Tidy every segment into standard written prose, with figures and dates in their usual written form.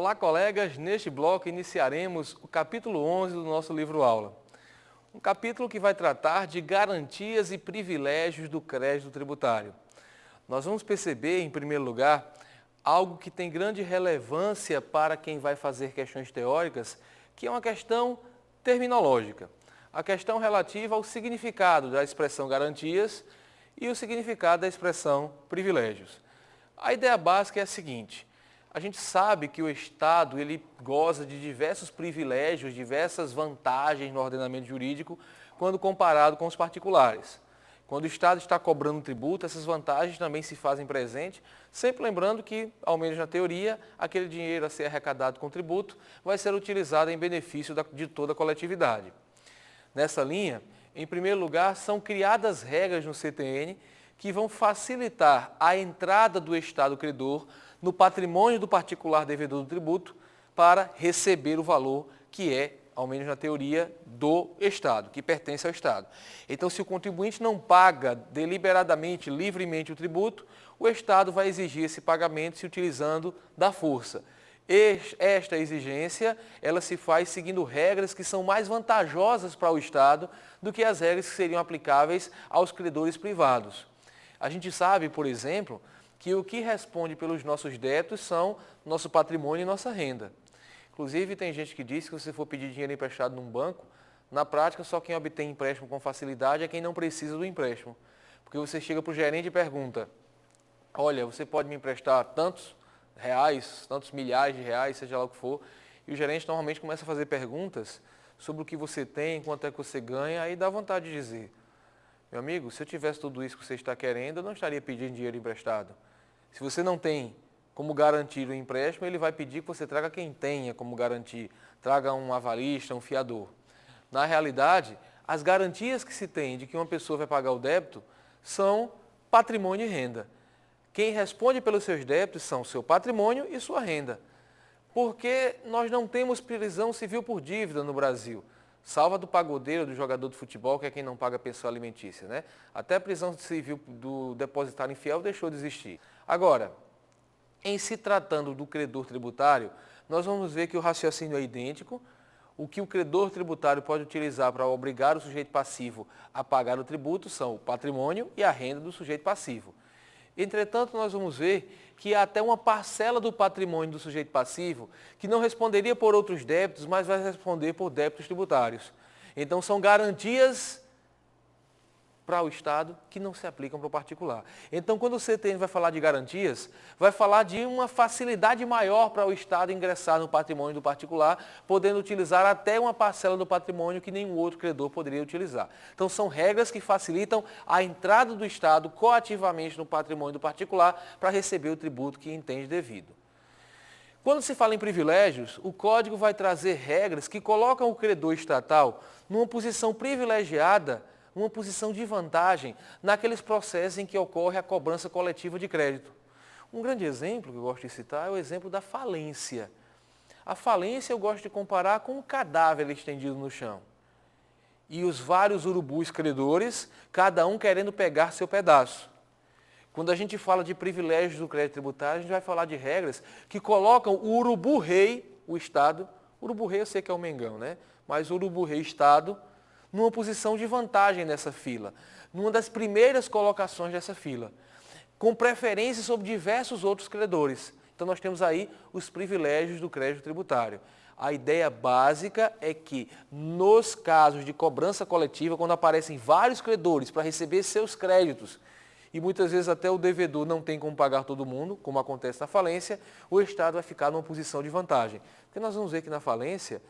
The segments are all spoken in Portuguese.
Olá, colegas! Neste bloco iniciaremos o capítulo 11 do nosso livro-aula. Um capítulo que vai tratar de garantias e privilégios do crédito tributário. Nós vamos perceber, em primeiro lugar, algo que tem grande relevância para quem vai fazer questões teóricas, que é uma questão terminológica. A questão relativa ao significado da expressão garantias e o significado da expressão privilégios. A ideia básica é a seguinte: a gente sabe que o Estado ele goza de diversos privilégios, diversas vantagens no ordenamento jurídico quando comparado com os particulares. Quando o Estado está cobrando tributo, essas vantagens também se fazem presente, sempre lembrando que, ao menos na teoria, aquele dinheiro a ser arrecadado com tributo vai ser utilizado em benefício de toda a coletividade. Nessa linha, em primeiro lugar, são criadas regras no CTN que vão facilitar a entrada do Estado credor no patrimônio do particular devedor do tributo para receber o valor que é, ao menos na teoria, do Estado, que pertence ao Estado. Então, se o contribuinte não paga deliberadamente, livremente o tributo, o Estado vai exigir esse pagamento se utilizando da força. Esta exigência, ela se faz seguindo regras que são mais vantajosas para o Estado do que as regras que seriam aplicáveis aos credores privados. A gente sabe, por exemplo, que o que responde pelos nossos débitos são nosso patrimônio e nossa renda. Inclusive, tem gente que diz que se você for pedir dinheiro emprestado num banco, na prática, só quem obtém empréstimo com facilidade é quem não precisa do empréstimo. Porque você chega para o gerente e pergunta: olha, você pode me emprestar tantos reais, tantos milhares de reais, seja lá o que for, e o gerente normalmente começa a fazer perguntas sobre o que você tem, quanto é que você ganha, aí dá vontade de dizer: meu amigo, se eu tivesse tudo isso que você está querendo, eu não estaria pedindo dinheiro emprestado. Se você não tem como garantir o empréstimo, ele vai pedir que você traga quem tenha como garantir, traga um avalista, um fiador. Na realidade, as garantias que se tem de que uma pessoa vai pagar o débito são patrimônio e renda. Quem responde pelos seus débitos são seu patrimônio e sua renda. Porque nós não temos prisão civil por dívida no Brasil. Salva do pagodeiro, do jogador de futebol, que é quem não paga pensão alimentícia, né? Até a prisão civil do depositário infiel deixou de existir. Agora, em se tratando do credor tributário, nós vamos ver que o raciocínio é idêntico. O que o credor tributário pode utilizar para obrigar o sujeito passivo a pagar o tributo são o patrimônio e a renda do sujeito passivo. Entretanto, nós vamos ver que há até uma parcela do patrimônio do sujeito passivo que não responderia por outros débitos, mas vai responder por débitos tributários. Então, são garantias para o Estado que não se aplicam para o particular. Então, quando o CTN vai falar de garantias, vai falar de uma facilidade maior para o Estado ingressar no patrimônio do particular, podendo utilizar até uma parcela do patrimônio que nenhum outro credor poderia utilizar. Então, são regras que facilitam a entrada do Estado coativamente no patrimônio do particular para receber o tributo que entende devido. Quando se fala em privilégios, o Código vai trazer regras que colocam o credor estatal numa posição privilegiada, uma posição de vantagem naqueles processos em que ocorre a cobrança coletiva de crédito. Um grande exemplo que eu gosto de citar é o exemplo da falência. A falência eu gosto de comparar com um cadáver estendido no chão. E os vários urubus credores, cada um querendo pegar seu pedaço. Quando a gente fala de privilégios do crédito tributário, a gente vai falar de regras que colocam o urubu-rei, o Estado, urubu-rei eu sei que é o Mengão, né? Mas o urubu-rei Estado, numa posição de vantagem nessa fila, numa das primeiras colocações dessa fila, com preferência sobre diversos outros credores. Então nós temos aí os privilégios do crédito tributário. A ideia básica é que, nos casos de cobrança coletiva, quando aparecem vários credores para receber seus créditos, e muitas vezes até o devedor não tem como pagar todo mundo, como acontece na falência, o Estado vai ficar numa posição de vantagem. Porque nós vamos ver que na falência,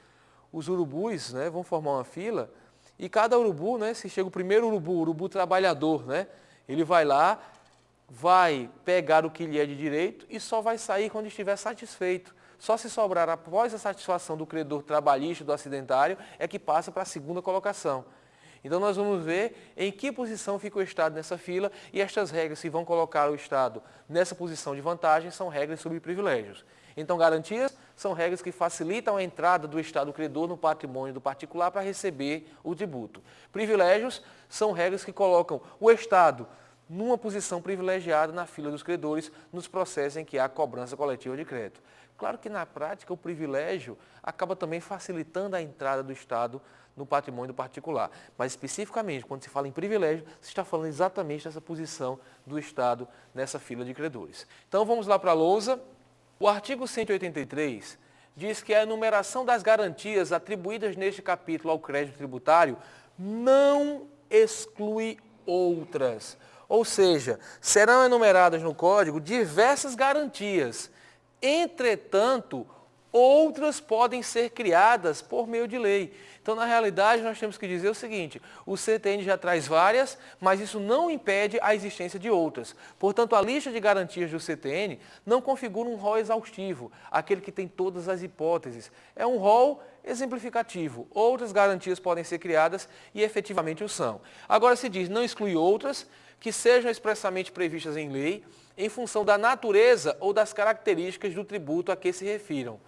os urubus, né, vão formar uma fila. E cada urubu, né, se chega o primeiro urubu, o urubu trabalhador, né, ele vai lá, vai pegar o que lhe é de direito e só vai sair quando estiver satisfeito. Só se sobrar após a satisfação do credor trabalhista do acidentário é que passa para a segunda colocação. Então nós vamos ver em que posição fica o Estado nessa fila e estas regras que vão colocar o Estado nessa posição de vantagem são regras sobre privilégios. Então, garantias são regras que facilitam a entrada do Estado credor no patrimônio do particular para receber o tributo. Privilégios são regras que colocam o Estado numa posição privilegiada na fila dos credores nos processos em que há cobrança coletiva de crédito. Claro que na prática o privilégio acaba também facilitando a entrada do Estado no patrimônio do particular. Mas especificamente, quando se fala em privilégio, se está falando exatamente dessa posição do Estado nessa fila de credores. Então vamos lá para a lousa. O artigo 183 diz que a enumeração das garantias atribuídas neste capítulo ao crédito tributário não exclui outras. Ou seja, serão enumeradas no Código diversas garantias. Entretanto, outras podem ser criadas por meio de lei. Então, na realidade, nós temos que dizer o seguinte, o CTN já traz várias, mas isso não impede a existência de outras. Portanto, a lista de garantias do CTN não configura um rol exaustivo, aquele que tem todas as hipóteses. É um rol exemplificativo. Outras garantias podem ser criadas e efetivamente o são. Agora se diz, não exclui outras que sejam expressamente previstas em lei, em função da natureza ou das características do tributo a que se refiram.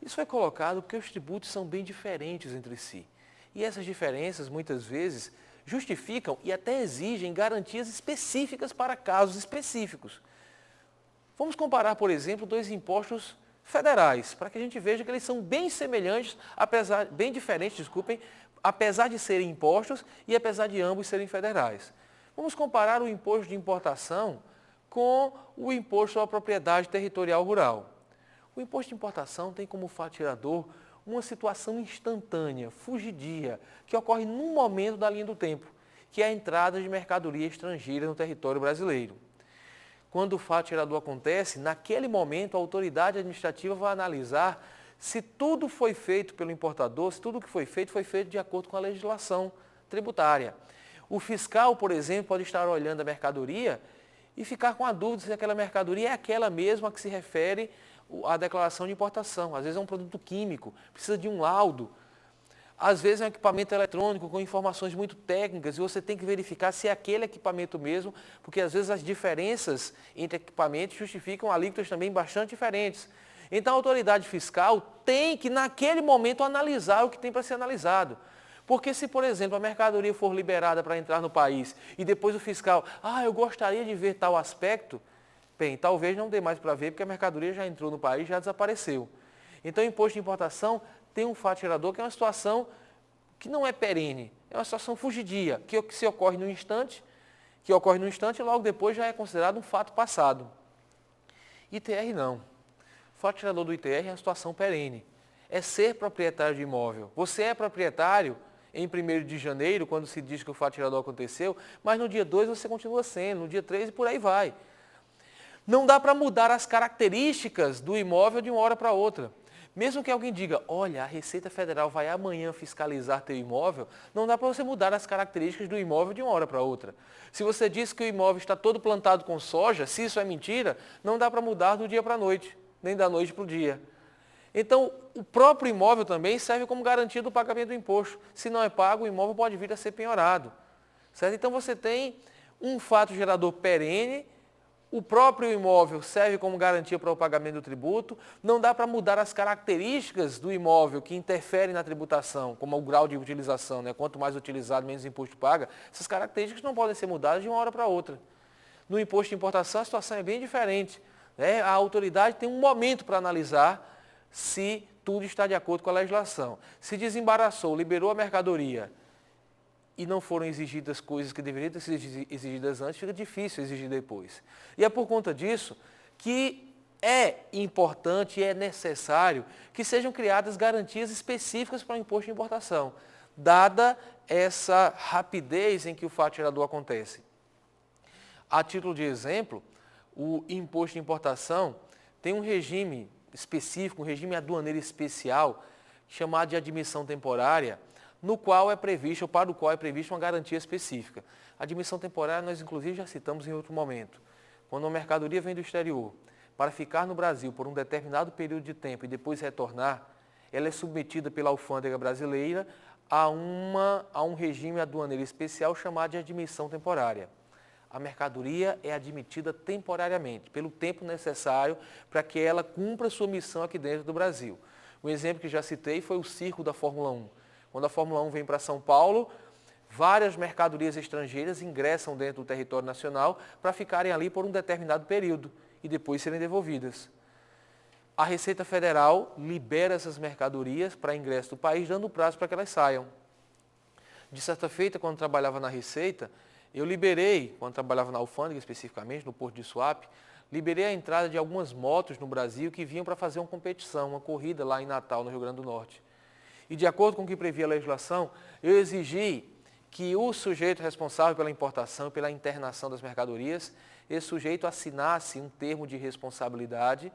Isso foi colocado porque os tributos são bem diferentes entre si. E essas diferenças, muitas vezes, justificam e até exigem garantias específicas para casos específicos. Vamos comparar, por exemplo, dois impostos federais, para que a gente veja que eles são bem semelhantes, bem diferentes, apesar de serem impostos e apesar de ambos serem federais. Vamos comparar o imposto de importação com o imposto à propriedade territorial rural. O imposto de importação tem como fato gerador uma situação instantânea, fugidia, que ocorre num momento da linha do tempo, que é a entrada de mercadoria estrangeira no território brasileiro. Quando o fato gerador acontece, naquele momento a autoridade administrativa vai analisar se tudo foi feito pelo importador, se tudo que foi feito de acordo com a legislação tributária. O fiscal, por exemplo, pode estar olhando a mercadoria e ficar com a dúvida se aquela mercadoria é aquela mesma a que se refere à declaração de importação. Às vezes é um produto químico, precisa de um laudo. Às vezes é um equipamento eletrônico com informações muito técnicas e você tem que verificar se é aquele equipamento mesmo, porque às vezes as diferenças entre equipamentos justificam alíquotas também bastante diferentes. Então a autoridade fiscal tem que, naquele momento, analisar o que tem para ser analisado. Porque se, por exemplo, a mercadoria for liberada para entrar no país e depois o fiscal, eu gostaria de ver tal aspecto, bem, talvez não dê mais para ver porque a mercadoria já entrou no país, já desapareceu. Então o imposto de importação tem um fato gerador que é uma situação que não é perene, é uma situação fugidia, que se ocorre no instante, e logo depois já é considerado um fato passado. ITR não. O fato gerador do ITR é uma situação perene. É ser proprietário de imóvel. Você é proprietário em 1º de janeiro, quando se diz que o fato gerador aconteceu, mas no dia 2 você continua sendo, no dia 3 e por aí vai. Não dá para mudar as características do imóvel de uma hora para outra. Mesmo que alguém diga, olha, a Receita Federal vai amanhã fiscalizar teu imóvel, não dá para você mudar as características do imóvel de uma hora para outra. Se você diz que o imóvel está todo plantado com soja, se isso é mentira, não dá para mudar do dia para a noite, nem da noite para o dia. Então, o próprio imóvel também serve como garantia do pagamento do imposto. Se não é pago, o imóvel pode vir a ser penhorado. Certo? Então, você tem um fato gerador perene, o próprio imóvel serve como garantia para o pagamento do tributo, não dá para mudar as características do imóvel que interferem na tributação, como o grau de utilização, né? Quanto mais utilizado, menos imposto paga. Essas características não podem ser mudadas de uma hora para outra. No imposto de importação, a situação é bem diferente. Né? A autoridade tem um momento para analisar se tudo está de acordo com a legislação. Se desembaraçou, liberou a mercadoria e não foram exigidas coisas que deveriam ter sido exigidas antes, fica difícil exigir depois. E é por conta disso que é importante e é necessário que sejam criadas garantias específicas para o imposto de importação, dada essa rapidez em que o fato gerador acontece. A título de exemplo, o imposto de importação tem um regime específico, um regime aduaneiro especial, chamado de admissão temporária, no qual é previsto, ou para o qual é prevista uma garantia específica. A admissão temporária nós inclusive já citamos em outro momento. Quando uma mercadoria vem do exterior para ficar no Brasil por um determinado período de tempo e depois retornar, ela é submetida pela alfândega brasileira a um regime aduaneiro especial chamado de admissão temporária. A mercadoria é admitida temporariamente, pelo tempo necessário para que ela cumpra sua missão aqui dentro do Brasil. Um exemplo que já citei foi o circo da Fórmula 1. Quando a Fórmula 1 vem para São Paulo, várias mercadorias estrangeiras ingressam dentro do território nacional para ficarem ali por um determinado período e depois serem devolvidas. A Receita Federal libera essas mercadorias para ingresso do país, dando prazo para que elas saiam. De certa feita, quando trabalhava na Receita, eu liberei, quando trabalhava na alfândega especificamente, no Porto de Suape, liberei a entrada de algumas motos no Brasil que vinham para fazer uma competição, uma corrida lá em Natal, no Rio Grande do Norte. E de acordo com o que previa a legislação, eu exigi que o sujeito responsável pela importação e pela internação das mercadorias, esse sujeito assinasse um termo de responsabilidade,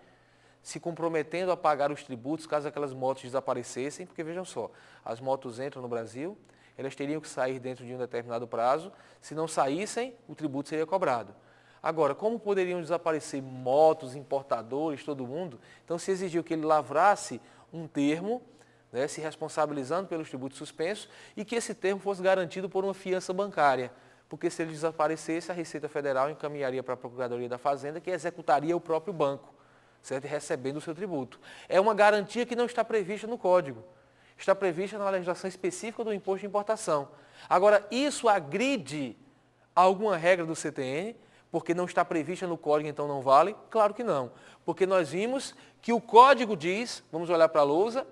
se comprometendo a pagar os tributos caso aquelas motos desaparecessem, porque vejam só, as motos entram no Brasil, elas teriam que sair dentro de um determinado prazo, se não saíssem, o tributo seria cobrado. Agora, como poderiam desaparecer motos, importadores, todo mundo? Então se exigiu que ele lavrasse um termo, né, se responsabilizando pelos tributos suspensos e que esse termo fosse garantido por uma fiança bancária, porque se ele desaparecesse, a Receita Federal encaminharia para a Procuradoria da Fazenda, que executaria o próprio banco, certo? Recebendo o seu tributo. É uma garantia que não está prevista no Código, está prevista na legislação específica do imposto de importação. Agora, isso agride alguma regra do CTN, porque não está prevista no Código, então não vale? Claro que não, porque nós vimos que o Código diz, vamos olhar para a lousa,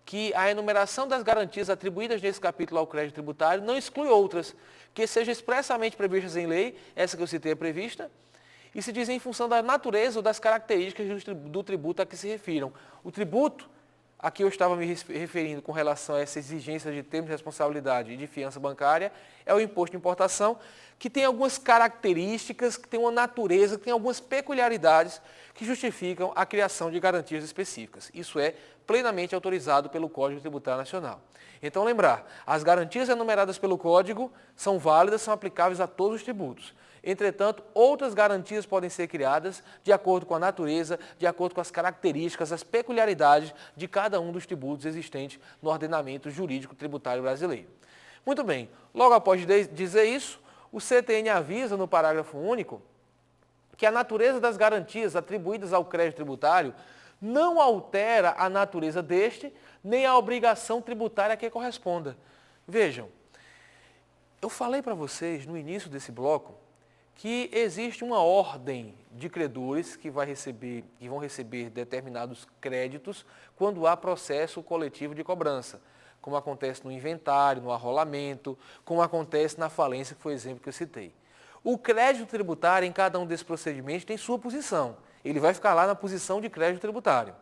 que a enumeração das garantias atribuídas nesse capítulo ao crédito tributário não exclui outras, que sejam expressamente previstas em lei, essa que eu citei é prevista, e se diz em função da natureza ou das características do tributo a que se refiram. O tributo, a que eu estava me referindo com relação a essa exigência de termos de responsabilidade e de fiança bancária, é o imposto de importação, que tem algumas características, que tem uma natureza, que tem algumas peculiaridades que justificam a criação de garantias específicas. Isso é plenamente autorizado pelo Código Tributário Nacional. Então lembrar, as garantias enumeradas pelo Código são válidas, são aplicáveis a todos os tributos. Entretanto, outras garantias podem ser criadas de acordo com a natureza, de acordo com as características, as peculiaridades de cada um dos tributos existentes no ordenamento jurídico tributário brasileiro. Muito bem, logo após dizer isso, o CTN avisa no parágrafo único que a natureza das garantias atribuídas ao crédito tributário não altera a natureza deste, nem a obrigação tributária que corresponda. Vejam, eu falei para vocês no início desse bloco que existe uma ordem de credores que vão receber determinados créditos quando há processo coletivo de cobrança, como acontece no inventário, no arrolamento, como acontece na falência, que foi o exemplo que eu citei. O crédito tributário em cada um desses procedimentos tem sua posição. Ele vai ficar lá na posição de crédito tributário.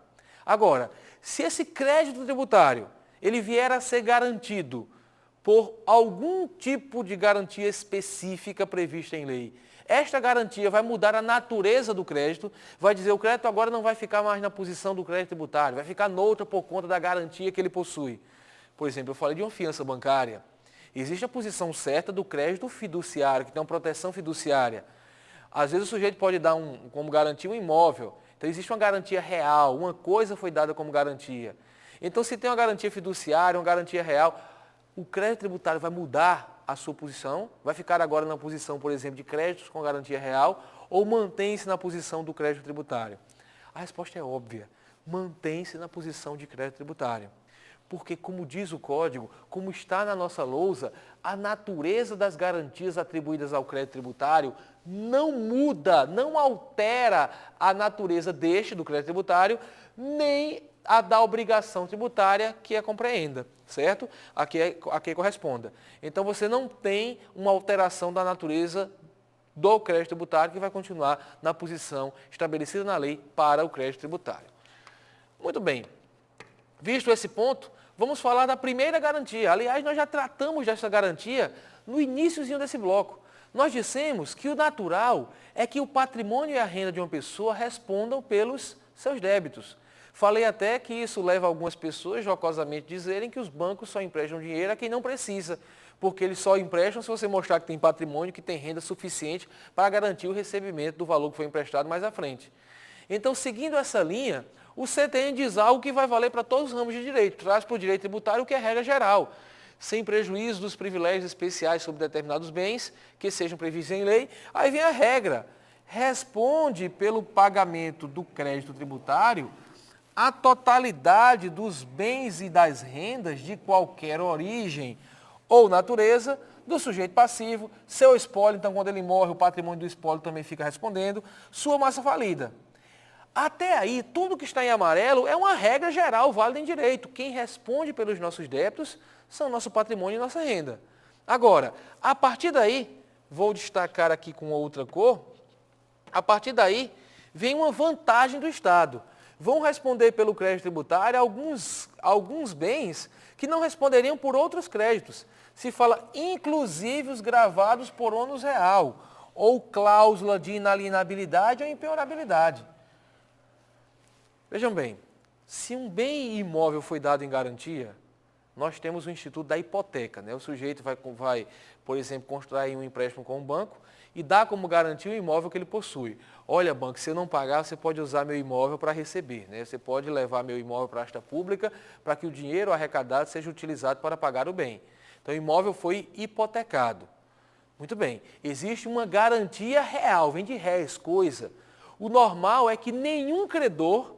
Agora, se esse crédito tributário ele vier a ser garantido por algum tipo de garantia específica prevista em lei, esta garantia vai mudar a natureza do crédito, vai dizer que o crédito agora não vai ficar mais na posição do crédito tributário, vai ficar noutra por conta da garantia que ele possui. Por exemplo, eu falei de uma fiança bancária. Existe a posição certa do crédito fiduciário, que tem uma proteção fiduciária. Às vezes o sujeito pode dar como garantia um imóvel. Então existe uma garantia real, uma coisa foi dada como garantia. Então se tem uma garantia fiduciária, uma garantia real, o crédito tributário vai mudar a sua posição, vai ficar agora na posição, por exemplo, de créditos com garantia real, ou mantém-se na posição do crédito tributário? A resposta é óbvia, mantém-se na posição de crédito tributário. Porque, como diz o Código, como está na nossa lousa, a natureza das garantias atribuídas ao crédito tributário não muda, não altera a natureza do crédito tributário, nem a da obrigação tributária que a compreenda, certo? A que corresponda. Então, você não tem uma alteração da natureza do crédito tributário que vai continuar na posição estabelecida na lei para o crédito tributário. Muito bem. Visto esse ponto, vamos falar da primeira garantia. Aliás, nós já tratamos dessa garantia no iníciozinho desse bloco. Nós dissemos que o natural é que o patrimônio e a renda de uma pessoa respondam pelos seus débitos. Falei até que isso leva algumas pessoas jocosamente dizerem que os bancos só emprestam dinheiro a quem não precisa, porque eles só emprestam se você mostrar que tem patrimônio, que tem renda suficiente para garantir o recebimento do valor que foi emprestado mais à frente. Então, seguindo essa linha, o CTN diz algo que vai valer para todos os ramos de direito, traz para o direito tributário o que é regra geral, sem prejuízo dos privilégios especiais sobre determinados bens que sejam previstos em lei. Aí vem a regra, responde pelo pagamento do crédito tributário a totalidade dos bens e das rendas de qualquer origem ou natureza do sujeito passivo, seu espólio, então quando ele morre, o patrimônio do espólio também fica respondendo, sua massa falida. Até aí, tudo que está em amarelo é uma regra geral válida em direito. Quem responde pelos nossos débitos são nosso patrimônio e nossa renda. Agora, a partir daí, vou destacar aqui com outra cor, a partir daí vem uma vantagem do Estado. Vão responder pelo crédito tributário alguns bens que não responderiam por outros créditos. Se fala inclusive os gravados por ônus real, ou cláusula de inalienabilidade ou impenhorabilidade. Vejam bem, se um bem imóvel foi dado em garantia, nós temos o instituto da hipoteca, né? O sujeito vai, por exemplo, contrair um empréstimo com um banco e dá como garantia o imóvel que ele possui. Olha, banco, se eu não pagar, você pode usar meu imóvel para receber, né? Você pode levar meu imóvel para a asta pública para que o dinheiro arrecadado seja utilizado para pagar o bem. Então, o imóvel foi hipotecado. Muito bem, existe uma garantia real, vem de res, coisa. O normal é que nenhum credor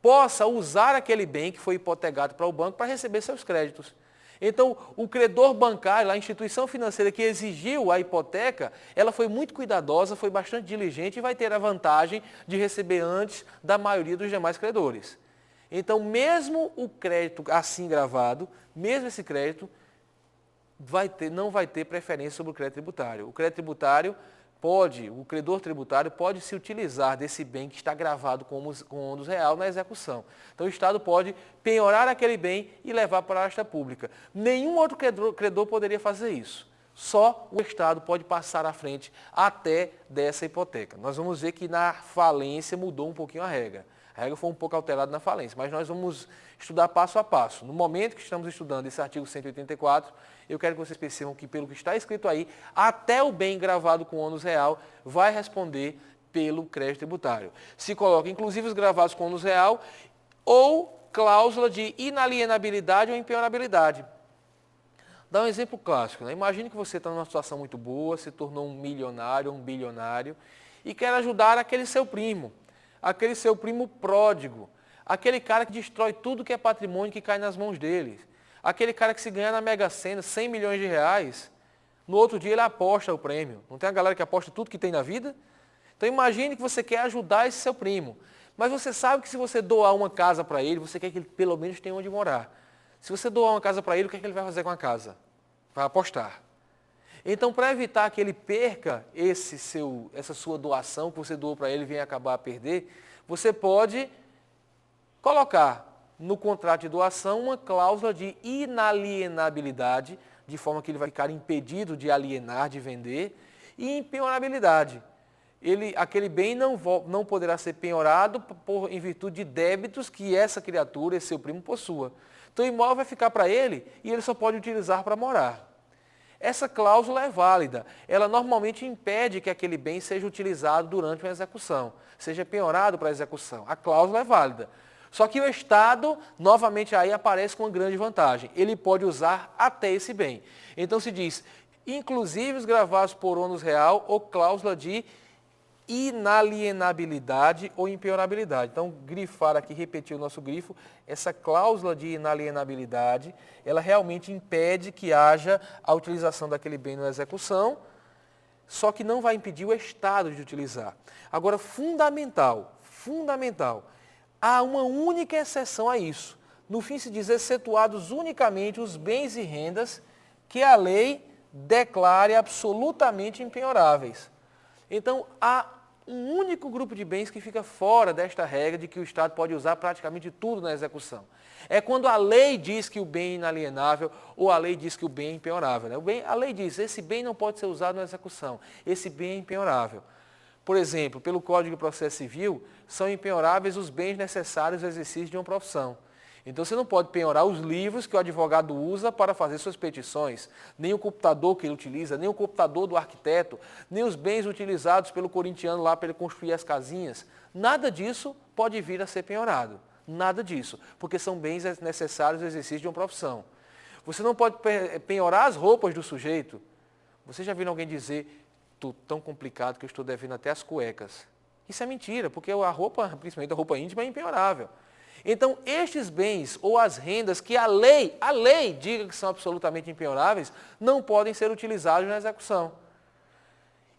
possa usar aquele bem que foi hipotecado para o banco para receber seus créditos. Então, o credor bancário, a instituição financeira que exigiu a hipoteca, ela foi muito cuidadosa, foi bastante diligente e vai ter a vantagem de receber antes da maioria dos demais credores. Então, mesmo o crédito assim gravado, mesmo esse crédito, não vai ter preferência sobre o crédito tributário. O crédito tributário o credor tributário pode se utilizar desse bem que está gravado com ônus real na execução. Então, o Estado pode penhorar aquele bem e levar para a asta pública. Nenhum outro credor poderia fazer isso. Só o Estado pode passar à frente até dessa hipoteca. Nós vamos ver que na falência mudou um pouquinho a regra. A regra foi um pouco alterada na falência, mas nós vamos estudar passo a passo. No momento que estamos estudando esse artigo 184, eu quero que vocês percebam que, pelo que está escrito aí, até o bem gravado com ônus real vai responder pelo crédito tributário. Se coloca, inclusive, os gravados com ônus real ou cláusula de inalienabilidade ou impenhorabilidade. Dá um exemplo clássico, né? Imagine que você está numa situação muito boa, se tornou um milionário, um bilionário, e quer ajudar aquele seu primo pródigo, aquele cara que destrói tudo que é patrimônio que cai nas mãos dele, aquele cara que se ganhar na Mega Sena 100 milhões de reais, no outro dia ele aposta o prêmio. Não tem a galera que aposta tudo que tem na vida? Então imagine que você quer ajudar esse seu primo, mas você sabe que se você doar uma casa para ele, você quer que ele pelo menos tenha onde morar. Se você doar uma casa para ele, o que é que ele vai fazer com a casa? Vai apostar. Então, para evitar que ele perca essa sua doação que você doou para ele e venha acabar a perder, você pode colocar no contrato de doação uma cláusula de inalienabilidade, de forma que ele vai ficar impedido de alienar, de vender, e impenhorabilidade. Aquele bem não poderá ser penhorado em virtude de débitos que essa criatura, esse seu primo, possua. Então, o imóvel vai ficar para ele e ele só pode utilizar para morar. Essa cláusula é válida. Ela normalmente impede que aquele bem seja utilizado durante uma execução, seja penhorado para a execução. A cláusula é válida. Só que o Estado, novamente, aí aparece com uma grande vantagem. Ele pode usar até esse bem. Então se diz, inclusive os gravados por ônus real ou cláusula de inalienabilidade ou impenhorabilidade. Então, grifar aqui, repetir o nosso grifo, essa cláusula de inalienabilidade, ela realmente impede que haja a utilização daquele bem na execução, só que não vai impedir o Estado de utilizar. Agora, fundamental, há uma única exceção a isso. No fim se diz, excetuados unicamente os bens e rendas que a lei declare absolutamente impenhoráveis. Então, há um único grupo de bens que fica fora desta regra de que o Estado pode usar praticamente tudo na execução. É quando a lei diz que o bem é inalienável ou a lei diz que o bem é impenhorável. A lei diz, esse bem não pode ser usado na execução, esse bem é impenhorável. Por exemplo, pelo Código de Processo Civil, são impenhoráveis os bens necessários ao exercício de uma profissão. Então, você não pode penhorar os livros que o advogado usa para fazer suas petições, nem o computador que ele utiliza, nem o computador do arquiteto, nem os bens utilizados pelo corintiano lá para ele construir as casinhas. Nada disso pode vir a ser penhorado. Nada disso, porque são bens necessários ao exercício de uma profissão. Você não pode penhorar as roupas do sujeito. Você já viu alguém dizer, estou tão complicado que eu estou devendo até as cuecas. Isso é mentira, porque a roupa, principalmente a roupa íntima, é impenhorável. Então, estes bens ou as rendas que a lei diga que são absolutamente impenhoráveis, não podem ser utilizados na execução.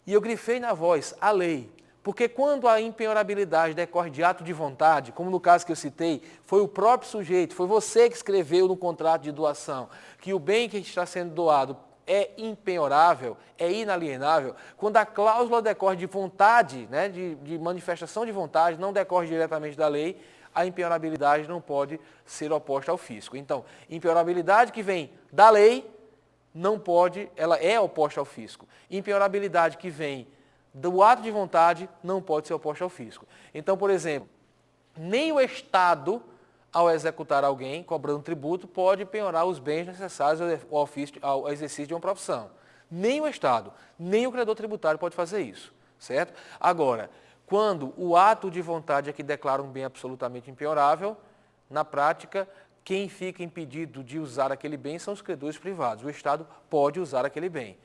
E eu grifei na voz, a lei. Porque quando a impenhorabilidade decorre de ato de vontade, como no caso que eu citei, foi o próprio sujeito, foi você que escreveu no contrato de doação, que o bem que está sendo doado é impenhorável, é inalienável, quando a cláusula decorre de vontade, né, de manifestação de vontade, não decorre diretamente da lei, a impenhorabilidade não pode ser oposta ao fisco. Então, impenhorabilidade que vem da lei, não pode, ela é oposta ao fisco. Impenhorabilidade que vem do ato de vontade não pode ser oposta ao fisco. Então, por exemplo, nem o Estado, ao executar alguém, cobrando tributo, pode penhorar os bens necessários ao exercício de uma profissão. Nem o Estado, nem o credor tributário pode fazer isso, certo? Agora, quando o ato de vontade é que declara um bem absolutamente impenhorável, na prática, quem fica impedido de usar aquele bem são os credores privados. O Estado pode usar aquele bem.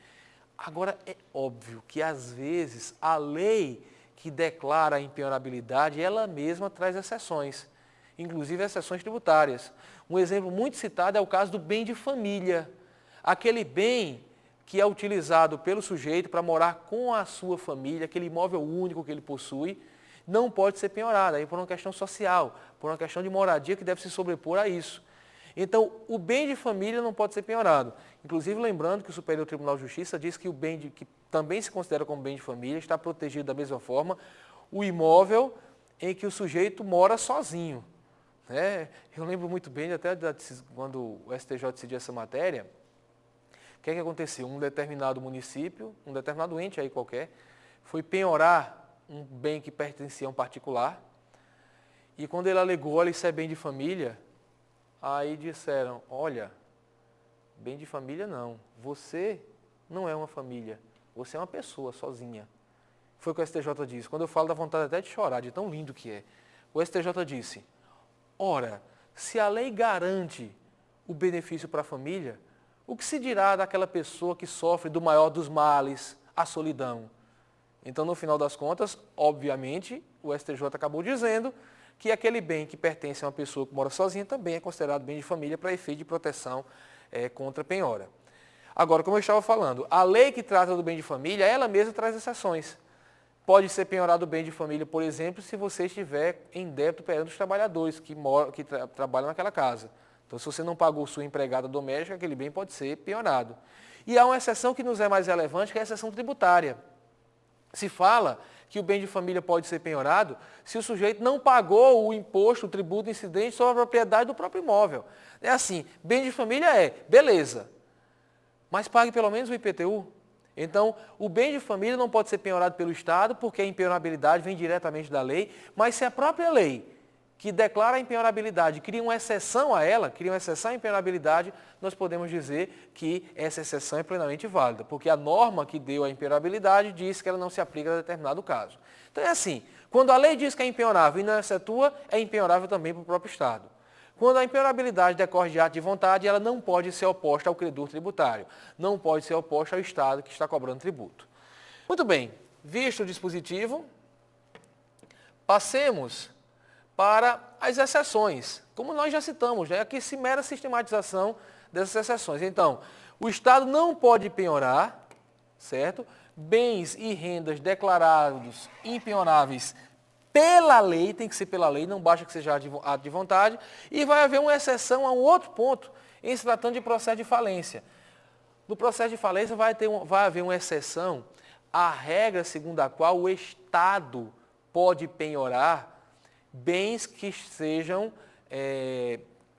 Agora, é óbvio que, às vezes, a lei que declara a impenhorabilidade, ela mesma traz exceções, inclusive exceções tributárias. Um exemplo muito citado é o caso do bem de família. Aquele bem que é utilizado pelo sujeito para morar com a sua família, aquele imóvel único que ele possui, não pode ser penhorado, aí por uma questão social, por uma questão de moradia que deve se sobrepor a isso. Então, o bem de família não pode ser penhorado. Inclusive, lembrando que o Superior Tribunal de Justiça diz que o bem que também se considera como bem de família está protegido da mesma forma o imóvel em que o sujeito mora sozinho. Eu lembro muito bem, até quando o STJ decidiu essa matéria, o que é que aconteceu? Um determinado município, um determinado ente aí qualquer, foi penhorar um bem que pertencia a um particular, e quando ele alegou, olha, isso é bem de família, aí disseram, olha, bem de família não, você não é uma família, você é uma pessoa sozinha. Foi o que o STJ disse. Quando eu falo, dá vontade até de chorar, de tão lindo que é. O STJ disse, ora, se a lei garante o benefício para a família, o que se dirá daquela pessoa que sofre do maior dos males, a solidão? Então, no final das contas, obviamente, o STJ acabou dizendo que aquele bem que pertence a uma pessoa que mora sozinha também é considerado bem de família para efeito de proteção contra penhora. Agora, como eu estava falando, a lei que trata do bem de família, ela mesma traz exceções. Pode ser penhorado o bem de família, por exemplo, se você estiver em débito perante os trabalhadores que trabalham naquela casa. Então, se você não pagou sua empregada doméstica, aquele bem pode ser penhorado. E há uma exceção que nos é mais relevante, que é a exceção tributária. Se fala que o bem de família pode ser penhorado se o sujeito não pagou o imposto, o tributo incidente sobre a propriedade do próprio imóvel. É assim, bem de família beleza, mas pague pelo menos o IPTU. Então, o bem de família não pode ser penhorado pelo Estado, porque a impenhorabilidade vem diretamente da lei, mas se a própria lei que declara a impenhorabilidade cria uma exceção a ela, cria uma exceção à impenhorabilidade, nós podemos dizer que essa exceção é plenamente válida, porque a norma que deu a impenhorabilidade diz que ela não se aplica a determinado caso. Então é assim, quando a lei diz que é impenhorável e não excetua, é impenhorável também para o próprio Estado. Quando a impenhorabilidade decorre de ato de vontade, ela não pode ser oposta ao credor tributário, não pode ser oposta ao Estado que está cobrando tributo. Muito bem, visto o dispositivo, passemos para as exceções, como nós já citamos, aqui se mera sistematização dessas exceções. Então, o Estado não pode penhorar, certo? Bens e rendas declarados impenhoráveis pela lei, tem que ser pela lei, não basta que seja ato de vontade, e vai haver uma exceção a um outro ponto, em se tratando de processo de falência. No processo de falência vai haver uma exceção à regra segundo a qual o Estado pode penhorar bens que sejam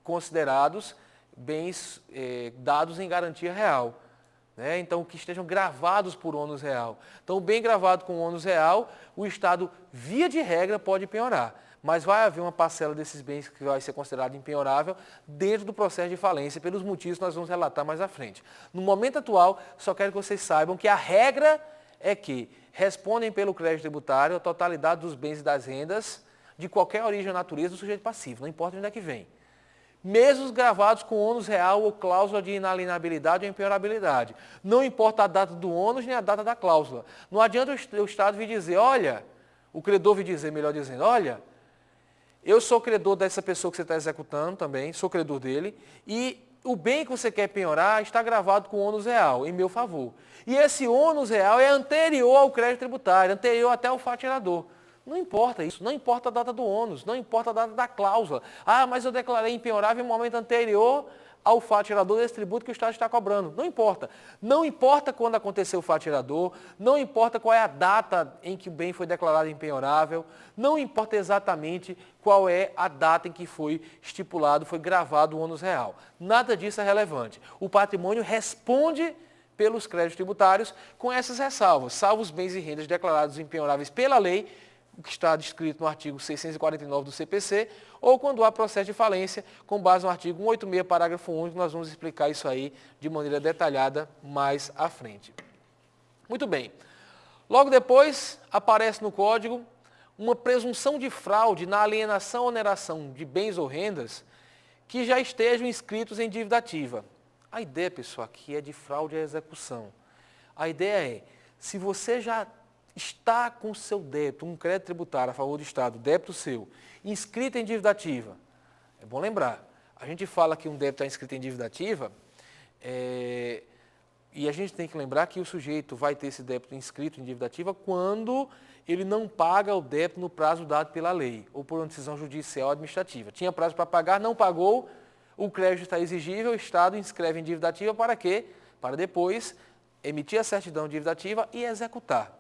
considerados bens dados em garantia real. Então, que estejam gravados por ônus real. Então, o bem gravado com ônus real, o Estado, via de regra, pode penhorar. Mas vai haver uma parcela desses bens que vai ser considerada impenhorável dentro do processo de falência, pelos motivos que nós vamos relatar mais à frente. No momento atual, só quero que vocês saibam que a regra é que respondem pelo crédito tributário a totalidade dos bens e das rendas de qualquer origem ou natureza do sujeito passivo, não importa de onde é que vem. Mesmo os gravados com ônus real ou cláusula de inalienabilidade ou impenhorabilidade. Não importa a data do ônus nem a data da cláusula. Não adianta o Estado vir dizer, olha, o credor vir dizer, melhor dizendo, olha, eu sou credor dessa pessoa que você está executando também, sou credor dele, e o bem que você quer penhorar está gravado com ônus real, em meu favor. E esse ônus real é anterior ao crédito tributário, anterior até ao fato gerador. Não importa isso, não importa a data do ônus, não importa a data da cláusula. Ah, mas eu declarei impenhorável em momento anterior ao fato gerador desse tributo que o Estado está cobrando. Não importa. Não importa quando aconteceu o fato gerador, não importa qual é a data em que o bem foi declarado impenhorável, não importa exatamente qual é a data em que foi estipulado, foi gravado o ônus real. Nada disso é relevante. O patrimônio responde pelos créditos tributários com essas ressalvas, salvo os bens e rendas declarados impenhoráveis pela lei, o que está descrito no artigo 649 do CPC, ou quando há processo de falência, com base no artigo 186, parágrafo único, nós vamos explicar isso aí de maneira detalhada mais à frente. Muito bem. Logo depois, aparece no Código uma presunção de fraude na alienação ou oneração de bens ou rendas que já estejam inscritos em dívida ativa. A ideia, pessoal, aqui é de fraude à execução. A ideia é, se você já está com o seu débito, um crédito tributário a favor do Estado, débito seu, inscrito em dívida ativa, é bom lembrar, a gente fala que um débito está inscrito em dívida ativa, e a gente tem que lembrar que o sujeito vai ter esse débito inscrito em dívida ativa quando ele não paga o débito no prazo dado pela lei, ou por uma decisão judicial administrativa. Tinha prazo para pagar, não pagou, o crédito está exigível, o Estado inscreve em dívida ativa para quê? Para depois emitir a certidão de dívida ativa e executar.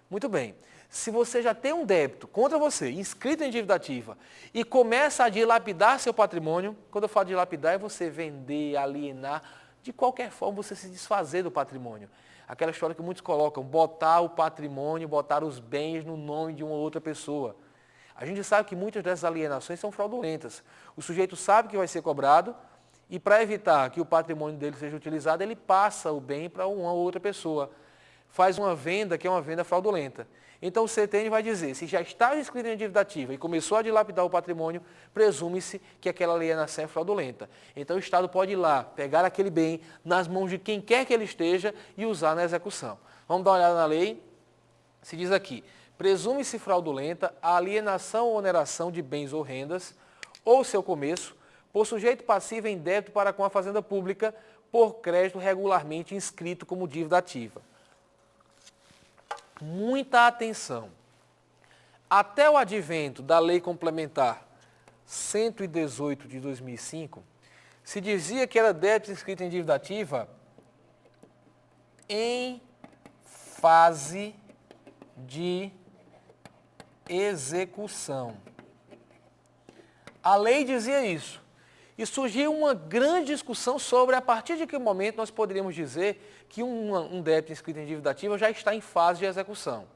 Muito bem. Se você já tem um débito contra você, inscrito em dívida ativa, e começa a dilapidar seu patrimônio, quando eu falo dilapidar é você vender, alienar, de qualquer forma você se desfazer do patrimônio. Aquela história que muitos colocam, botar o patrimônio, botar os bens no nome de uma outra pessoa. A gente sabe que muitas dessas alienações são fraudulentas. O sujeito sabe que vai ser cobrado e para evitar que o patrimônio dele seja utilizado, ele passa o bem para uma outra pessoa. Faz uma venda que é uma venda fraudulenta. Então o CTN vai dizer, se já está inscrito em dívida ativa e começou a dilapidar o patrimônio, presume-se que aquela alienação é fraudulenta. Então o Estado pode ir lá, pegar aquele bem nas mãos de quem quer que ele esteja e usar na execução. Vamos dar uma olhada na lei. Se diz aqui, presume-se fraudulenta a alienação ou oneração de bens ou rendas, ou seu começo, por sujeito passivo em débito para com a Fazenda Pública, por crédito regularmente inscrito como dívida ativa. Muita atenção. Até o advento da Lei Complementar 118 de 2005, se dizia que era débito inscrito em dívida ativa em fase de execução. A lei dizia isso. E surgiu uma grande discussão sobre a partir de que momento nós poderíamos dizer que um débito inscrito em dívida ativa já está em fase de execução.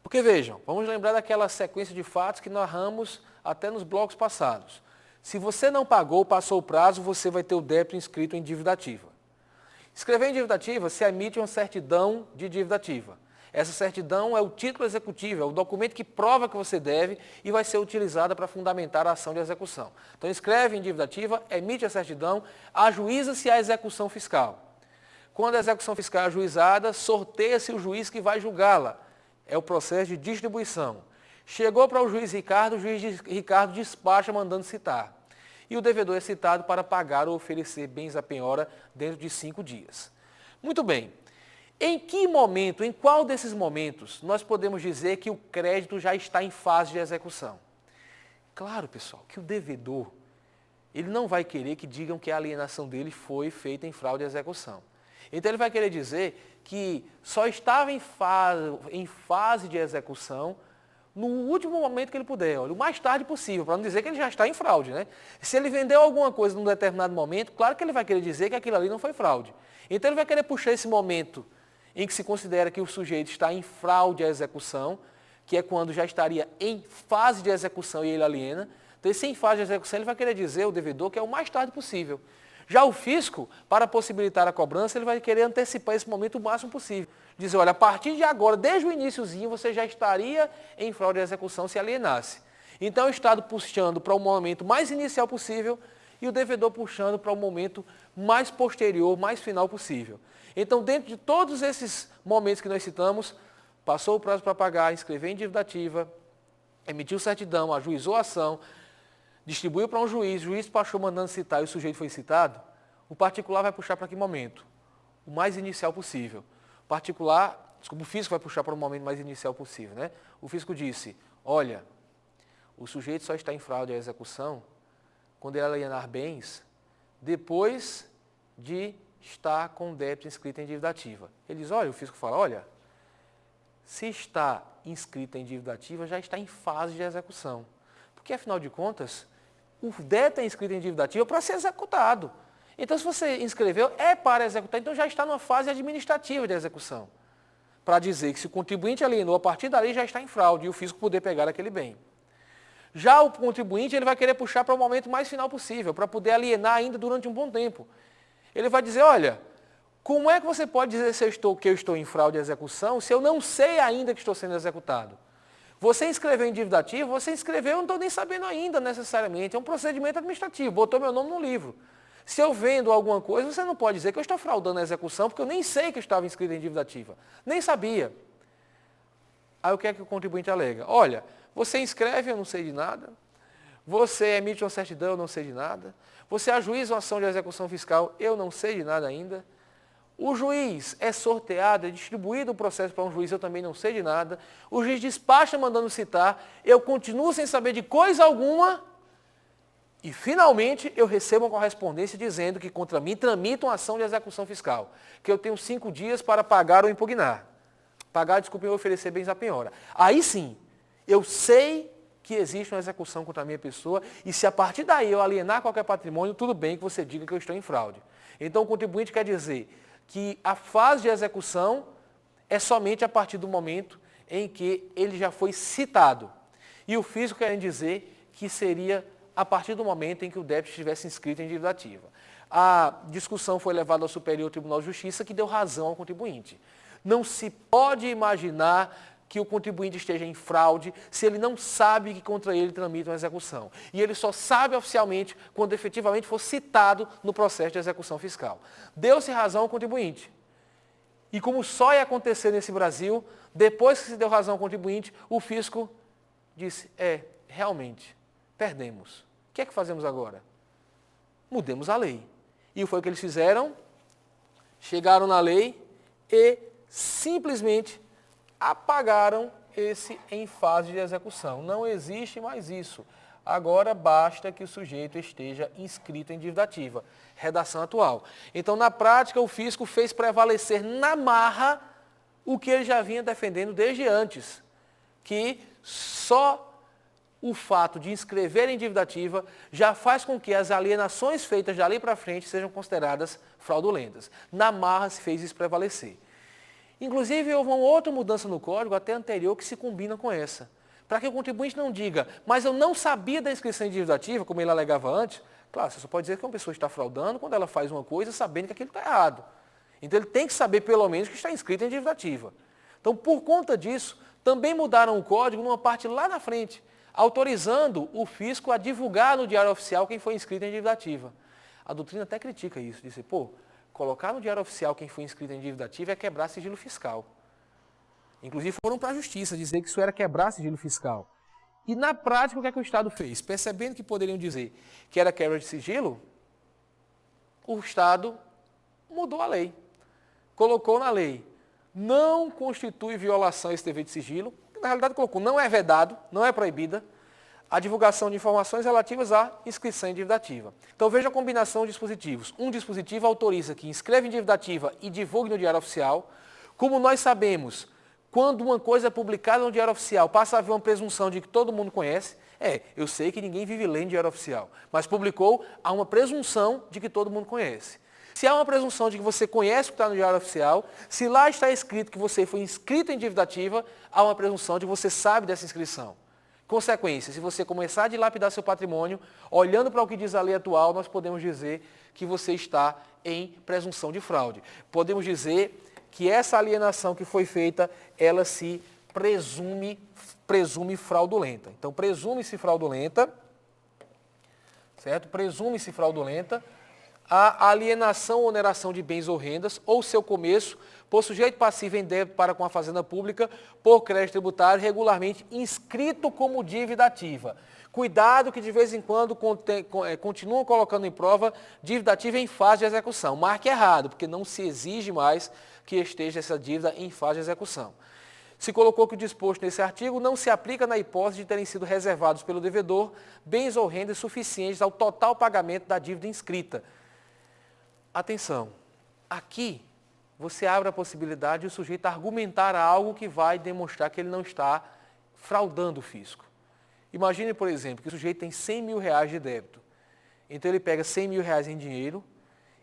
Porque vejam, vamos lembrar daquela sequência de fatos que narramos até nos blocos passados. Se você não pagou, passou o prazo, você vai ter o débito inscrito em dívida ativa. Escrever em dívida ativa, se emite uma certidão de dívida ativa. Essa certidão é o título executivo, é o documento que prova que você deve e vai ser utilizada para fundamentar a ação de execução. Então, escreve em dívida ativa, emite a certidão, ajuiza-se a execução fiscal. Quando a execução fiscal é ajuizada, sorteia-se o juiz que vai julgá-la. É o processo de distribuição. Chegou para o juiz Ricardo despacha mandando citar. E o devedor é citado para pagar ou oferecer bens à penhora dentro de 5 dias. Muito bem. Em que momento, em qual desses momentos, nós podemos dizer que o crédito já está em fase de execução? Claro, pessoal, que o devedor, ele não vai querer que digam que a alienação dele foi feita em fraude de execução. Então ele vai querer dizer que só estava em fase de execução no último momento que ele puder, olha, o mais tarde possível, para não dizer que ele já está em fraude, né? Se ele vendeu alguma coisa num determinado momento, claro que ele vai querer dizer que aquilo ali não foi fraude. Então ele vai querer puxar esse momento em que se considera que o sujeito está em fraude à execução, que é quando já estaria em fase de execução e ele aliena. Então, esse em fase de execução, ele vai querer dizer, o devedor, que é o mais tarde possível. Já o fisco, para possibilitar a cobrança, ele vai querer antecipar esse momento o máximo possível. Dizer, olha, a partir de agora, desde o iniciozinho, você já estaria em fraude de execução se alienasse. Então, o Estado puxando para o momento mais inicial possível e o devedor puxando para o momento mais posterior, mais final possível. Então, dentro de todos esses momentos que nós citamos, passou o prazo para pagar, inscrever em dívida ativa, emitiu certidão, ajuizou a ação, distribuiu para um juiz, o juiz despachou mandando citar e o sujeito foi citado, o particular vai puxar para que momento? O mais inicial possível. O físico vai puxar para o momento mais inicial possível, né? O físico disse, olha, o sujeito só está em fraude à execução quando ele alienar bens depois de estar com o débito inscrito em dívida ativa. Ele diz, olha, o físico fala, olha, se está inscrito em dívida ativa, já está em fase de execução. Porque, afinal de contas, o débito é inscrito em dívida ativa para ser executado. Então, se você inscreveu, é para executar, então já está numa fase administrativa de execução. Para dizer que se o contribuinte alienou, a partir dali já está em fraude e o físico poder pegar aquele bem. Já o contribuinte, ele vai querer puxar para o momento mais final possível, para poder alienar ainda durante um bom tempo. Ele vai dizer, olha, como é que você pode dizer que eu estou em fraude de execução se eu não sei ainda que estou sendo executado? Você inscreveu em dívida ativa, você inscreveu, eu não estou nem sabendo ainda necessariamente. É um procedimento administrativo, botou meu nome no livro. Se eu vendo alguma coisa, você não pode dizer que eu estou fraudando a execução, porque eu nem sei que eu estava inscrito em dívida ativa. Nem sabia. Aí o que é que o contribuinte alega? Olha, você inscreve, eu não sei de nada. Você emite uma certidão, eu não sei de nada. Você ajuiza uma ação de execução fiscal, eu não sei de nada ainda. O juiz é sorteado, é distribuído o processo para um juiz, eu também não sei de nada. O juiz despacha mandando citar, eu continuo sem saber de coisa alguma. E, finalmente, eu recebo uma correspondência dizendo que contra mim tramita uma ação de execução fiscal, que eu tenho 5 dias para pagar ou impugnar. Pagar, desculpe, eu oferecer bens à penhora. Aí sim, eu sei que existe uma execução contra a minha pessoa e se a partir daí eu alienar qualquer patrimônio, tudo bem que você diga que eu estou em fraude. Então, o contribuinte quer dizer que a fase de execução é somente a partir do momento em que ele já foi citado. E o físico quer dizer que seria a partir do momento em que o débito estivesse inscrito em dívida ativa. A discussão foi levada ao Superior Tribunal de Justiça, que deu razão ao contribuinte. Não se pode imaginar que o contribuinte esteja em fraude se ele não sabe que contra ele tramita uma execução. E ele só sabe oficialmente quando efetivamente for citado no processo de execução fiscal. Deu-se razão ao contribuinte. E como só ia acontecer nesse Brasil, depois que se deu razão ao contribuinte, o fisco disse, realmente, perdemos. O que é que fazemos agora? Mudemos a lei. E foi o que eles fizeram, chegaram na lei e simplesmente apagaram esse em fase de execução. Não existe mais isso. Agora basta que o sujeito esteja inscrito em dívida ativa. Redação atual. Então, na prática, o fisco fez prevalecer na marra o que ele já vinha defendendo desde antes, que só o fato de inscrever em dívida ativa já faz com que as alienações feitas dali para frente sejam consideradas fraudulentas. Na marra se fez isso prevalecer. Inclusive, houve uma outra mudança no código, até anterior, que se combina com essa. Para que o contribuinte não diga, mas eu não sabia da inscrição em dívida ativa, como ele alegava antes. Claro, você só pode dizer que uma pessoa está fraudando quando ela faz uma coisa sabendo que aquilo está errado. Então, ele tem que saber, pelo menos, que está inscrito em dívida ativa. Então, por conta disso, também mudaram o código numa parte lá na frente, autorizando o fisco a divulgar no Diário Oficial quem foi inscrito em dívida ativa. A doutrina até critica isso, disse, colocar no Diário Oficial quem foi inscrito em dívida ativa é quebrar sigilo fiscal. Inclusive foram para a Justiça dizer que isso era quebrar sigilo fiscal. E na prática o que é que o Estado fez? Percebendo que poderiam dizer que era quebra de sigilo, o Estado mudou a lei. Colocou na lei, não constitui violação esse dever de sigilo, na realidade colocou, não é vedado, não é proibida, a divulgação de informações relativas à inscrição em dívida ativa. Então veja a combinação de dispositivos. Um dispositivo autoriza que inscreva em dívida ativa e divulgue no Diário Oficial. Como nós sabemos, quando uma coisa é publicada no Diário Oficial, passa a haver uma presunção de que todo mundo conhece. Eu sei que ninguém vive lendo Diário Oficial, mas publicou, há uma presunção de que todo mundo conhece. Se há uma presunção de que você conhece o que está no Diário Oficial, se lá está escrito que você foi inscrito em dívida ativa, há uma presunção de que você sabe dessa inscrição. Consequência, se você começar a dilapidar seu patrimônio, olhando para o que diz a lei atual, nós podemos dizer que você está em presunção de fraude. Podemos dizer que essa alienação que foi feita, ela se presume fraudulenta. Então, presume-se fraudulenta, certo? Presume-se fraudulenta a alienação ou oneração de bens ou rendas, ou seu começo, por sujeito passivo em débito para com a fazenda pública, por crédito tributário regularmente inscrito como dívida ativa. Cuidado que de vez em quando continuam colocando em prova dívida ativa em fase de execução. Marque errado, porque não se exige mais que esteja essa dívida em fase de execução. Se colocou que o disposto nesse artigo não se aplica na hipótese de terem sido reservados pelo devedor bens ou rendas suficientes ao total pagamento da dívida inscrita. Atenção, aqui você abre a possibilidade de o sujeito argumentar algo que vai demonstrar que ele não está fraudando o fisco. Imagine, por exemplo, que o sujeito tem R$100 mil de débito. Então ele pega R$100 mil em dinheiro,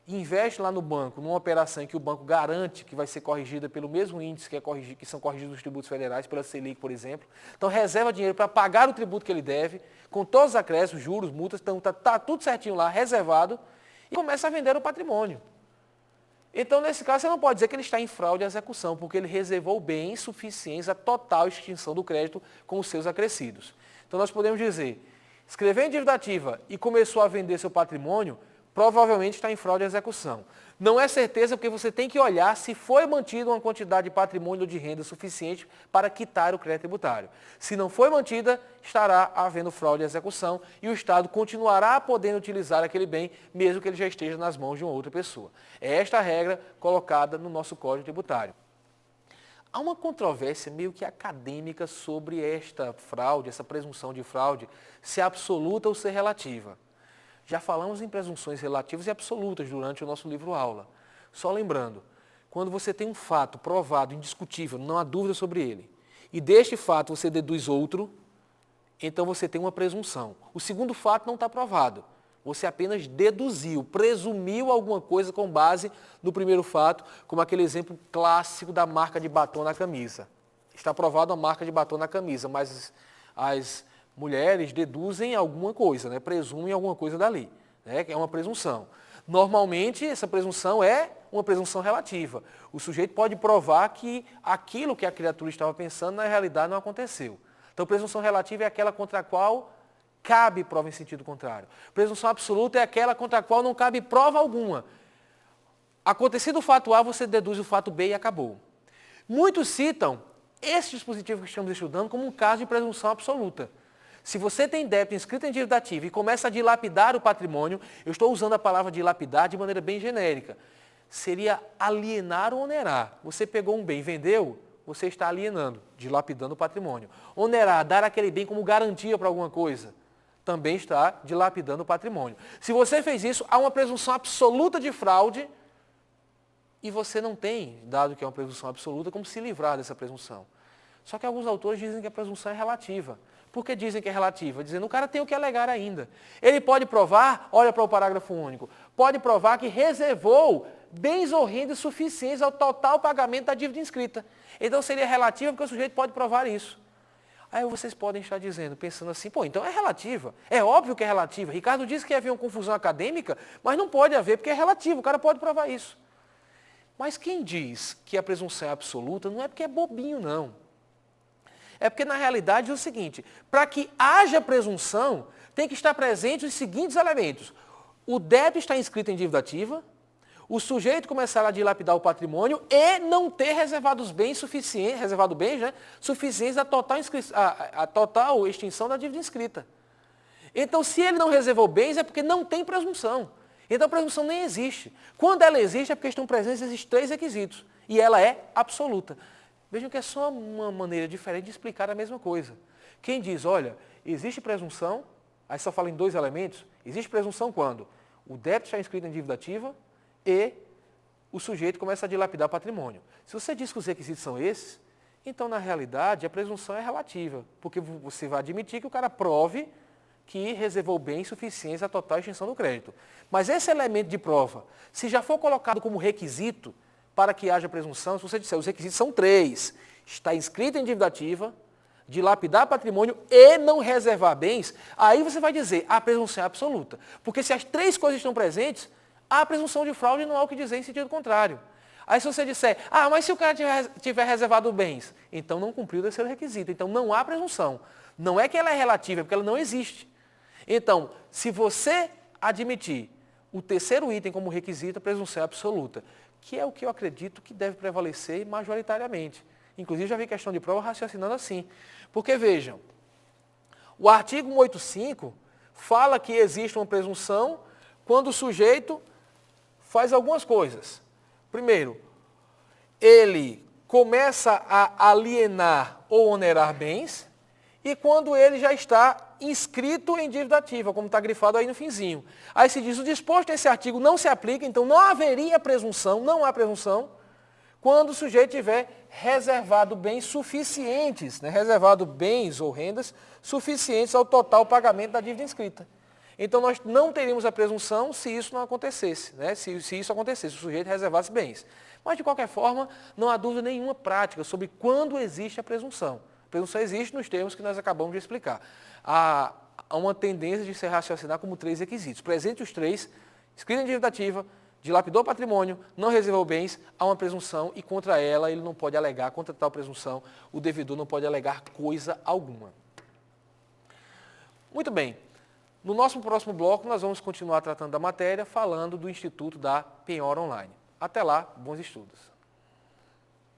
investe lá no banco, numa operação em que o banco garante que vai ser corrigida pelo mesmo índice que são corrigidos os tributos federais, pela Selic, por exemplo. Então reserva dinheiro para pagar o tributo que ele deve, com todos os acréscimos, juros, multas, então está tudo certinho lá, reservado, e começa a vender o patrimônio. Então, nesse caso, você não pode dizer que ele está em fraude à execução, porque ele reservou bens suficientes à total extinção do crédito com os seus acrescidos. Então, nós podemos dizer, escreveu em dívida ativa e começou a vender seu patrimônio, provavelmente está em fraude à execução. Não é certeza porque você tem que olhar se foi mantida uma quantidade de patrimônio ou de renda suficiente para quitar o crédito tributário. Se não foi mantida, estará havendo fraude à execução e o Estado continuará podendo utilizar aquele bem, mesmo que ele já esteja nas mãos de uma outra pessoa. É esta a regra colocada no nosso Código Tributário. Há uma controvérsia meio que acadêmica sobre esta fraude, essa presunção de fraude, se é absoluta ou se é relativa. Já falamos em presunções relativas e absolutas durante o nosso livro-aula. Só lembrando, quando você tem um fato provado, indiscutível, não há dúvida sobre ele, e deste fato você deduz outro, então você tem uma presunção. O segundo fato não está provado. Você apenas deduziu, presumiu alguma coisa com base no primeiro fato, como aquele exemplo clássico da marca de batom na camisa. Está provado a marca de batom na camisa, mas as mulheres deduzem alguma coisa, né? Presumem alguma coisa dali, né? Que é uma presunção. Normalmente, essa presunção é uma presunção relativa. O sujeito pode provar que aquilo que a criatura estava pensando, na realidade, não aconteceu. Então, presunção relativa é aquela contra a qual cabe prova em sentido contrário. Presunção absoluta é aquela contra a qual não cabe prova alguma. Acontecido o fato A, você deduz o fato B e acabou. Muitos citam esse dispositivo que estamos estudando como um caso de presunção absoluta. Se você tem débito inscrito em dívida ativa e começa a dilapidar o patrimônio, eu estou usando a palavra dilapidar de maneira bem genérica. Seria alienar ou onerar. Você pegou um bem e vendeu, você está alienando, dilapidando o patrimônio. Onerar, dar aquele bem como garantia para alguma coisa, também está dilapidando o patrimônio. Se você fez isso, há uma presunção absoluta de fraude e você não tem, dado que é uma presunção absoluta, como se livrar dessa presunção. Só que alguns autores dizem que a presunção é relativa. Por que dizem que é relativa? Dizendo que o cara tem o que alegar ainda. Ele pode provar, olha para o parágrafo único, pode provar que reservou bens ou rendas suficientes ao total pagamento da dívida inscrita. Então seria relativa porque o sujeito pode provar isso. Aí vocês podem estar dizendo, pensando assim, pô, então é relativa. É óbvio que é relativa. Ricardo disse que havia uma confusão acadêmica, mas não pode haver porque é relativo, o cara pode provar isso. Mas quem diz que a presunção é absoluta não é porque é bobinho, não. É porque, na realidade, é o seguinte, para que haja presunção, tem que estar presente os seguintes elementos. O débito está inscrito em dívida ativa, o sujeito começar a dilapidar o patrimônio e não ter reservado os bens suficientes, suficientes à total extinção da dívida inscrita. Então, se ele não reservou bens, é porque não tem presunção. Então, a presunção nem existe. Quando ela existe, é porque estão presentes esses três requisitos. E ela é absoluta. Vejam que é só uma maneira diferente de explicar a mesma coisa. Quem diz, olha, existe presunção, aí só fala em dois elementos, existe presunção quando o débito está inscrito em dívida ativa e o sujeito começa a dilapidar patrimônio. Se você diz que os requisitos são esses, então, na realidade, a presunção é relativa, porque você vai admitir que o cara prove que reservou bens suficientes à total extinção do crédito. Mas esse elemento de prova, se já for colocado como requisito, para que haja presunção, se você disser, os requisitos são três, está inscrito em dívida ativa, dilapidar patrimônio e não reservar bens, aí você vai dizer, a presunção é absoluta. Porque se as três coisas estão presentes, a presunção de fraude não há o que dizer em sentido contrário. Aí se você disser, mas se o cara tiver reservado bens, então não cumpriu o terceiro requisito, então não há presunção. Não é que ela é relativa, é porque ela não existe. Então, se você admitir o terceiro item como requisito, a presunção absoluta, que é o que eu acredito que deve prevalecer majoritariamente. Inclusive, já vi questão de prova raciocinando assim. Porque, vejam, o artigo 185 fala que existe uma presunção quando o sujeito faz algumas coisas. Primeiro, ele começa a alienar ou onerar bens, e quando ele já está inscrito em dívida ativa, como está grifado aí no finzinho. Aí se diz, o disposto nesse artigo não se aplica, então não haveria presunção, não há presunção, quando o sujeito tiver reservado bens suficientes, né? Reservado bens ou rendas suficientes ao total pagamento da dívida inscrita. Então nós não teríamos a presunção se isso não acontecesse, né? Se isso acontecesse, o sujeito reservasse bens. Mas de qualquer forma, não há dúvida nenhuma prática sobre quando existe a presunção. A presunção existe nos termos que nós acabamos de explicar. Há uma tendência de se raciocinar como 3 requisitos. Presente os 3, inscrito em dívida ativa, dilapidou patrimônio, não reservou bens, há uma presunção e contra ela ele não pode alegar, contra tal presunção, o devedor não pode alegar coisa alguma. Muito bem. No nosso próximo bloco, nós vamos continuar tratando da matéria, falando do Instituto da Penhora Online. Até lá, bons estudos.